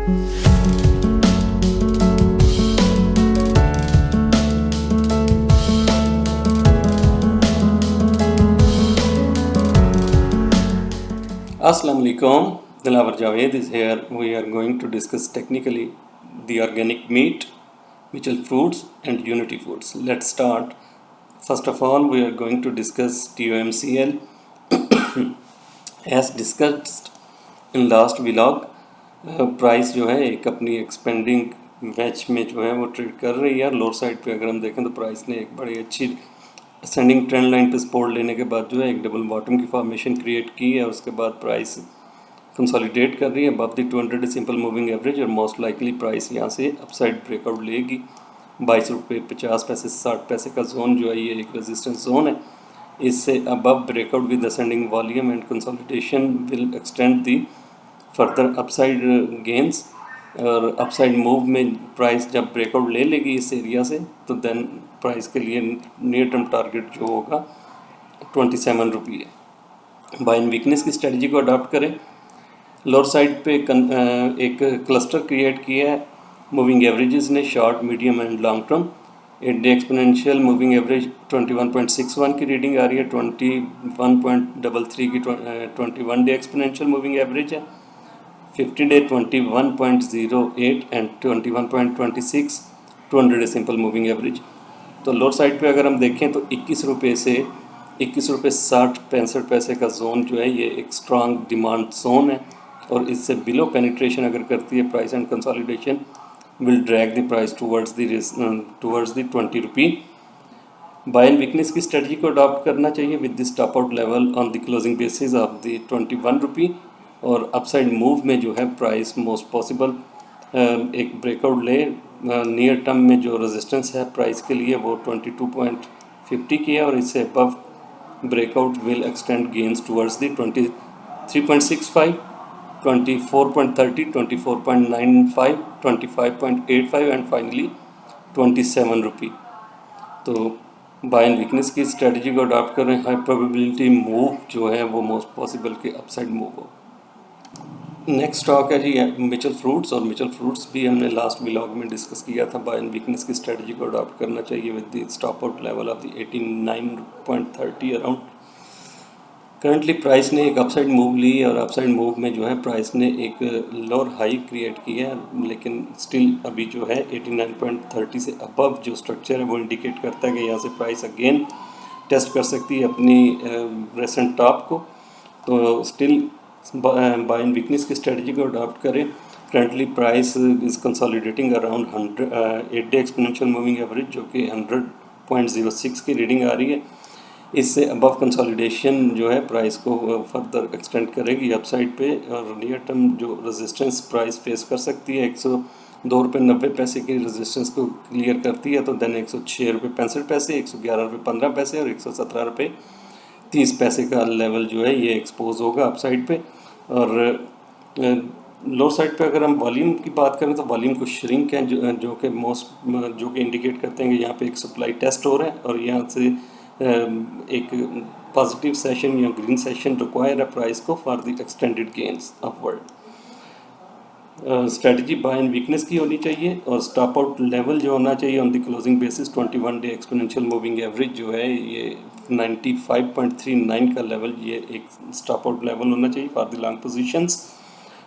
Assalamu alaikum. Dilawar Javed is here. We are going to discuss technically the organic meat, Mitchell Fruits, and Unity Foods. Let's start. First of all, we are going to discuss TOMCL. As discussed in last vlog, price जो है एक अपनी expanding veg में जो है वो trade कर रही है। लोअर साइड पे अगर हम देखें तो प्राइस ने एक बड़ी अच्छी असेंडिंग ट्रेंड लाइन पे सपोर्ट लेने के बाद जो है एक डबल बॉटम की फॉर्मेशन क्रिएट की है। उसके बाद प्राइस कंसोलिडेट कर रही है above the 200 simple moving average और मोस्ट लाइकली प्राइस यहाँ से अपसाइड ब्रेकआउट लेगी। 22 रुपये 50 पैसे 60 पैसे का जोन जो है ये एक रेजिस्टेंस जोन है। इससे above breakout with ascending volume and consolidation will extend the further upside gains. और अपसाइड मूव में प्राइस जब ब्रेकआउट ले लेगी इस एरिया से तो देन प्राइस के लिए नियर टर्म टारगेट जो होगा 27 रुपये है। बाय एंड वीकनेस की स्ट्रेटजी को अडॉप्ट करें। लोअर साइड पे एक क्लस्टर क्रिएट किया है मूविंग एवरेजेस ने, short medium and long term. 8 day exponential moving average 21.61 की रीडिंग आ रही है, 21.33 की 21 डे एक्सपोनेंशियल मूविंग एवरेज है, 50 day 21.08 and 21.26 200 day simple moving average. तो लोअर साइड पे अगर हम देखें तो 21 रुपये से 21 रुपये 60-65 पैसे का जोन जो है ये एक स्ट्रांग डिमांड जोन है और इससे बिलो पेनिट्रेशन अगर करती है price and consolidation will drag the price towards the 20 rupee. Buy and weakness की स्ट्रेटजी को अडॉप्ट करना चाहिए with the stop out level on the closing basis of the 21 rupee और अपसाइड मूव में जो है प्राइस मोस्ट पॉसिबल एक breakout ले। नियर टर्म में जो रेजिस्टेंस है प्राइस के लिए वो 22.50 की है और इससे above breakout will extend gains towards the 23.65, 24.30, 24.95, 25.85 and finally 27 रुपी। तो बाय एंड वीकनेस की स्ट्रेटजी को अडॉप्ट कर रहे हैं। हाई प्रोबेबिलिटी मूव जो है वो मोस्ट पॉसिबल के अपसाइड मूव हो। नेक्स्ट स्टॉक है जी मिचल फ्रूट्स और मिचल फ्रूट्स भी हमने लास्ट व्लॉग में डिस्कस किया था। बाय एंड वीकनेस की स्ट्रेटजी को अडॉप्ट करना चाहिए with the stop out level of the 89.30 around. Currently price ने एक अपसाइड मूव ली और अपसाइड मूव में जो है प्राइस ने एक लोअर हाई क्रिएट किया है, लेकिन स्टिल अभी जो है 89.30 से अबव जो स्ट्रक्चर है वो इंडिकेट करता है कि यहाँ से प्राइस अगेन टेस्ट कर सकती है अपनी रेसेंट टॉप को। तो स्टिल बाय एंड वीकनेस की स्ट्रेटजी को अडॉप्ट करें। Currently price is consolidating around 8 day exponential moving average जो कि 100.06 की रीडिंग आ रही है। इससे अबव कंसोलिडेशन जो है प्राइस को फर्दर एक्सटेंड करेगी अपसाइड पे और नियर टर्म जो रेजिस्टेंस प्राइस फेस कर सकती है 102 रुपये 90 पैसे की रेजिस्टेंस को क्लियर करती है तो देन 106 रुपये 65 पैसे, 111 रुपये 15 पैसे और 117 रुपये 30 पैसे का लेवल जो है ये एक्सपोज होगा अपसाइड पे। और लोअर साइड पे अगर हम वॉल्यूम की बात करें तो वॉल्यूम को श्रिंक है जो कि इंडिकेट करते हैं कि यहाँ पे एक सप्लाई टेस्ट हो रहा है और यहाँ से एक पॉजिटिव सेशन या ग्रीन सेशन रिक्वायर है प्राइस को for the extended gains upward. Strategy buy and weakness की होनी चाहिए और स्टॉप आउट लेवल जो होना चाहिए on the closing basis 21 day exponential moving average जो है ये 95.39 का लेवल ये एक स्टॉप आउट लेवल होना चाहिए फॉर द लॉन्ग पोजीशंस।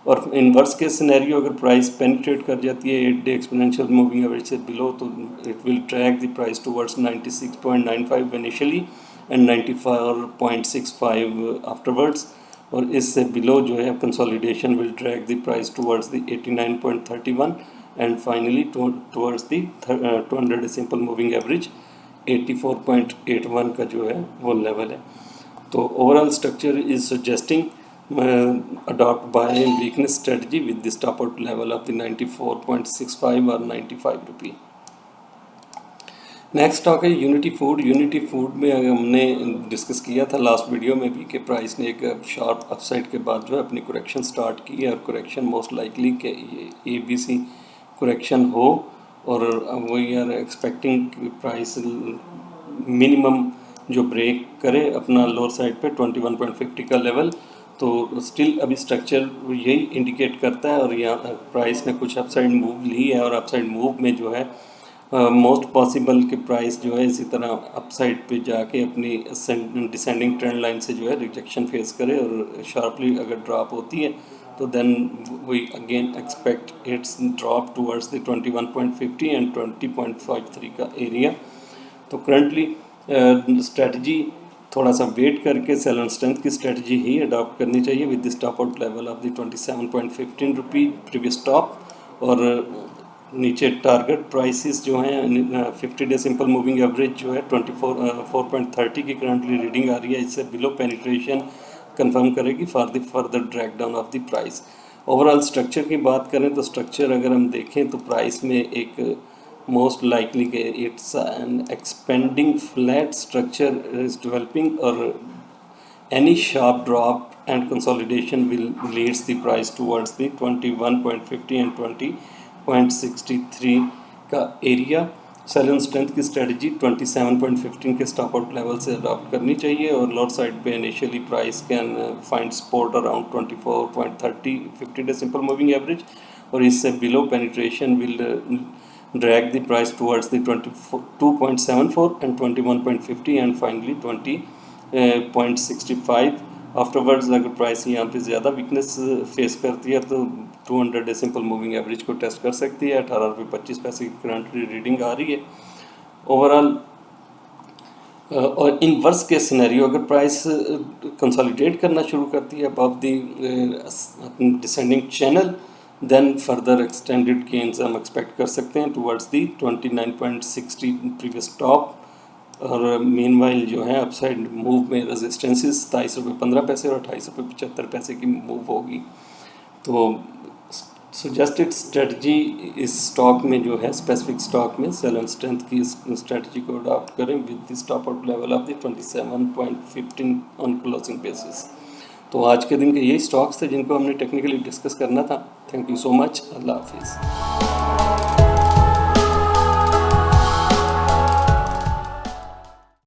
और इनवर्स के सिनेरियो अगर प्राइस पेनिट्रेट कर जाती है 8 डे एक्सपोनेंशियल मूविंग एवरेज से बिलो तो it will track the price towards 96.95 initially and 94.65 afterwards और इससे बिलो जो है consolidation will drag the price towards the 89.31 and finally towards the 200 simple moving average 84.81 का जो है वो लेवल है। तो overall structure is suggesting adopt buy and weakness strategy with the stop out level of the 94.65 और 95 रुपये। Next stock है unity food. Unity food में हमने डिस्कस किया था लास्ट वीडियो में भी कि प्राइस ने एक शार्प अपसाइड के बाद जो है अपनी करेक्शन स्टार्ट की है और करेक्शन मोस्ट लाइकली के ये ABC करेक्शन हो और we are expecting price minimum जो ब्रेक करे अपना लोअर साइड पे 21.50 का लेवल तो स्टिल अभी स्ट्रक्चर यही इंडिकेट करता है और यहाँ प्राइस ने कुछ अपसाइड मूव ली है और अपसाइड मूव में जो है मोस्ट पॉसिबल कि प्राइस जो है इसी तरह अपसाइड पे जाके अपनी डिसेंडिंग ट्रेंड लाइन से जो है रिजेक्शन फेस करे और शार्पली अगर ड्रॉप होती है तो then we again expect its drop towards the 21.50 and 20.53 का एरिया। तो करंटली स्ट्रेटजी थोड़ा सा वेट करके सेल एंड स्ट्रेंथ की स्ट्रेटजी ही अडॉप्ट करनी चाहिए with the stop out level of the 27.15 rupee previous top और नीचे टारगेट प्राइसेस जो हैं 50 डे सिंपल मूविंग एवरेज जो है 4.30 की करंटली रीडिंग आ रही है, इससे बिलो पेनिट्रेशन कंफर्म करेगी for the further drag down of the price. Overall structure की बात करें तो स्ट्रक्चर अगर हम देखें तो प्राइस में एक most likely it's an expanding flat structure is developing or any sharp drop and consolidation will leads the price towards the 21.50 and 20.63 का एरिया। सेल एंड स्ट्रेंथ की स्ट्रेटजी 27.15 के स्टॉप आउट लेवल से adopt करनी चाहिए और lower side पे initially price can find support around 24.30 50 day simple moving average और इससे below penetration will drag the price towards the 22.74 and 21.50 and finally 20.65 afterwards. अगर प्राइस यहाँ पे ज़्यादा वीकनेस फेस करती है तो 200 डे सिंपल मूविंग एवरेज को टेस्ट कर सकती है। 18.25 की करंटली रीडिंग आ रही है ओवरऑल। और इन वर्स के सिनेरियो अगर प्राइस कंसोलिडेट करना शुरू करती है above the descending channel then further extended gains हम एक्सपेक्ट कर सकते हैं टुवर्ड्स दी 29.60 प्रीवियस टॉप और मीनवाइल जो है अपसाइड मूव में रेजिस्टेंसेस 27.15 और 28.75 की मूव होगी। तो सजेस्टेड स्ट्रेटजी इस स्टॉक में जो है स्पेसिफिक स्टॉक में सेल एंड स्ट्रेंथ की स्ट्रेटजी को अडॉप्ट करें with the stop out level of the 27.15 on closing basis. तो आज के दिन के यही स्टॉक्स थे जिनको हमने टेक्निकली डिस्कस करना था। Thank you so much. अल्लाह हाफिज़।